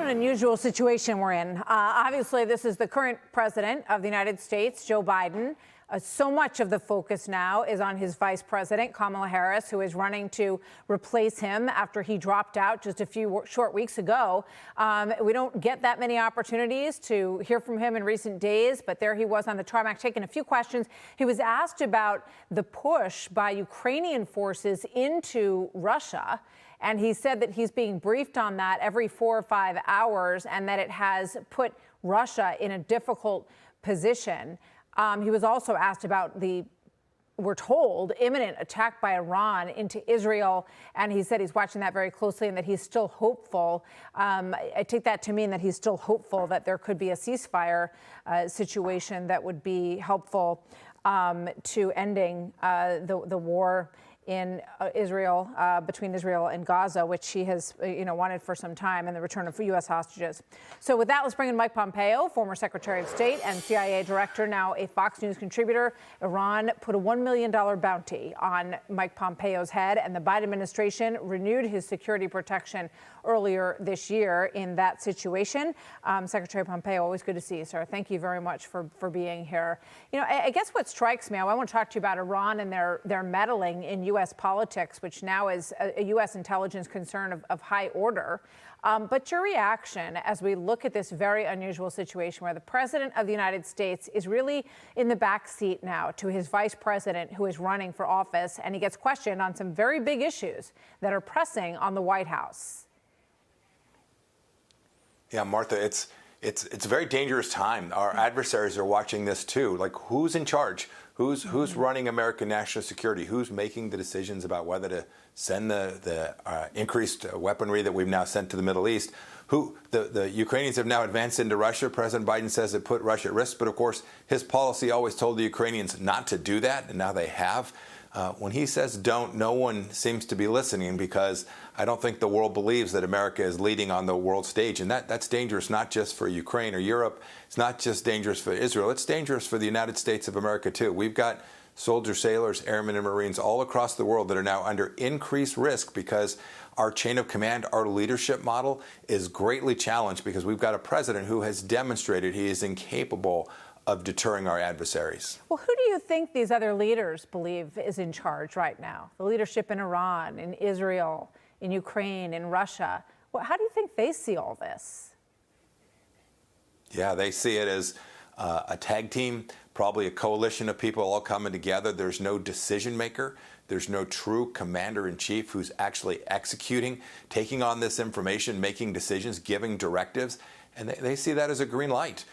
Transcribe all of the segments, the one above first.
An unusual situation we're in. Obviously, this is the current president of the United States, Joe Biden. So much of the focus now is on his vice president, Kamala Harris, who is running to replace him after he dropped out just a few short weeks ago. We don't get that many opportunities to hear from him in recent days, but there he was on the tarmac taking a few questions. He was asked about the push by Ukrainian forces into Russia. And he said that he's being briefed on that every 4 or 5 hours and that it has put Russia in a difficult position. He was also asked about we're told, imminent attack by Iran into Israel. And he said he's watching that very closely and that he's still hopeful. I take that to mean that he's still hopeful that there could be a ceasefire situation that would be helpful to ending the war in Israel, between Israel and Gaza, which he has, wanted for some time, and the return of U.S. hostages. So with that, let's bring in Mike Pompeo, former Secretary of State and CIA Director, now a Fox News contributor. Iran put a $1 million bounty on Mike Pompeo's head, and the Biden administration renewed his security protection earlier this year in that situation. Secretary Pompeo, always good to see you, sir. Thank you very much for being here. I guess what strikes me, I want to talk to you about Iran and their meddling in U.S. politics, which now is a U.S. intelligence concern of high order. But your reaction as we look at this very unusual situation where the president of the United States is really in the back seat now to his vice president who is running for office, and he gets questioned on some very big issues that are pressing on the White House. Yeah, Martha, it's a very dangerous time. Our adversaries are watching this too. Like, who's in charge? Who's running American national security? Who's making the decisions about whether to send the increased weaponry that we've now sent to the Middle East? The Ukrainians have now advanced into Russia. President Biden says it put Russia at risk, but of course his policy always told the Ukrainians not to do that, and now they have. When he says don't, no one seems to be listening, because I don't think the world believes that America is leading on the world stage. And that's dangerous, not just for Ukraine or Europe. It's not just dangerous for Israel. It's dangerous for the United States of America, too. We've got soldiers, sailors, airmen, and Marines all across the world that are now under increased risk because our chain of command, our leadership model is greatly challenged because we've got a president who has demonstrated he is incapable of deterring our adversaries. Well, who do you think these other leaders believe is in charge right now? The leadership in Iran, in Israel, in Ukraine, in Russia. Well, how do you think they see all this? Yeah, they see it as a tag team, probably a coalition of people all coming together. There's no decision maker. There's no true commander-in-chief who's actually executing, taking on this information, making decisions, giving directives. And they see that as a green light.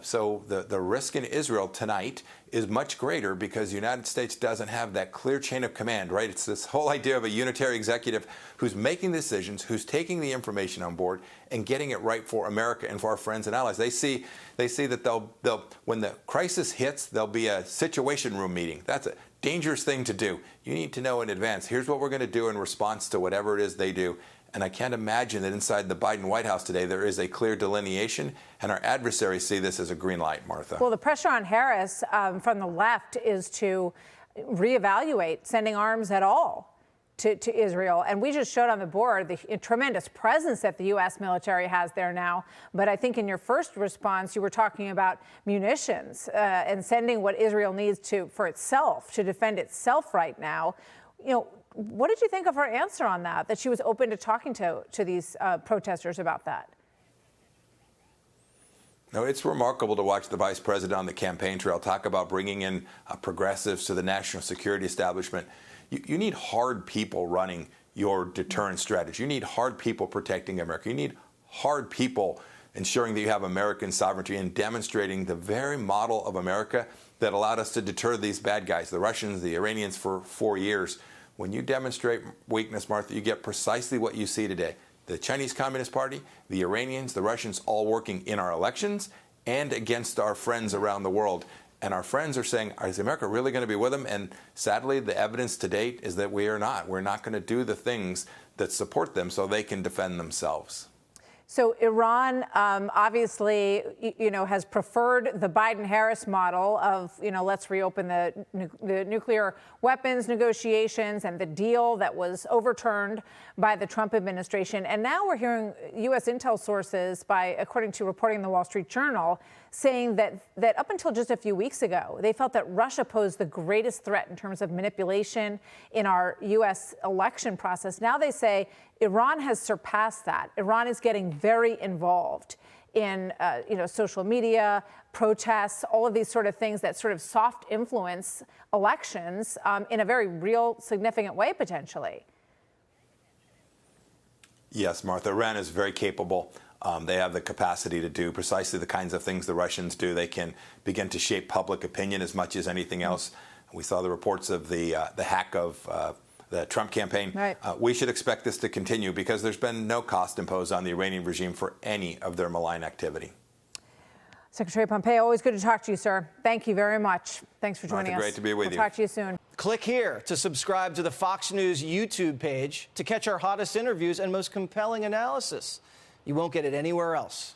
So the risk in Israel tonight is much greater because the United States doesn't have that clear chain of command, right? It's this whole idea of a unitary executive who's making decisions, who's taking the information on board and getting it right for America and for our friends and allies. They see that they'll when the crisis hits, there'll be a situation room meeting. That's a dangerous thing to do. You need to know in advance, here's what we're going to do in response to whatever it is they do. And I can't imagine that inside the Biden White House today there is a clear delineation, and our adversaries see this as a green light, Martha. Well, the pressure on Harris from the left is to reevaluate sending arms at all to Israel. And we just showed on the board the tremendous presence that the U.S. military has there now. But I think in your first response, you were talking about munitions and sending what Israel needs for itself, to defend itself right now. What did you think of her answer on that she was open to talking to these protesters about that? No, it's remarkable to watch the vice president on the campaign trail talk about bringing in progressives to the national security establishment. You need hard people running your deterrence strategy. You need hard people protecting America. You need hard people ensuring that you have American sovereignty and demonstrating the very model of America that allowed us to deter these bad guys, the Russians, the Iranians, for 4 years. When you demonstrate weakness, Martha, you get precisely what you see today. The Chinese Communist Party, the Iranians, the Russians, all working in our elections and against our friends around the world. And our friends are saying, is America really going to be with them? And sadly, the evidence to date is that we are not. We're not going to do the things that support them so they can defend themselves. So Iran obviously, has preferred the Biden-Harris model of, let's reopen the nuclear weapons negotiations and the deal that was overturned by the Trump administration. And now we're hearing U.S. intel sources, according to reporting in the Wall Street Journal, saying that up until just a few weeks ago, they felt that Russia posed the greatest threat in terms of manipulation in our U.S. election process. Now they say Iran has surpassed that. Iran is getting very involved in, social media, protests, all of these sort of things that sort of soft influence elections in a very real, significant way, potentially. Yes, Martha, Iran is very capable. They have the capacity to do precisely the kinds of things the Russians do. They can begin to shape public opinion as much as anything else. We saw the reports of the hack of the Trump campaign. Right. We should expect this to continue because there's been no cost imposed on the Iranian regime for any of their malign activity. Secretary Pompeo, always good to talk to you, sir. Thank you very much. Thanks for joining us. Great to be with you. We'll talk to you soon. Click here to subscribe to the Fox News YouTube page to catch our hottest interviews and most compelling analysis. You won't get it anywhere else.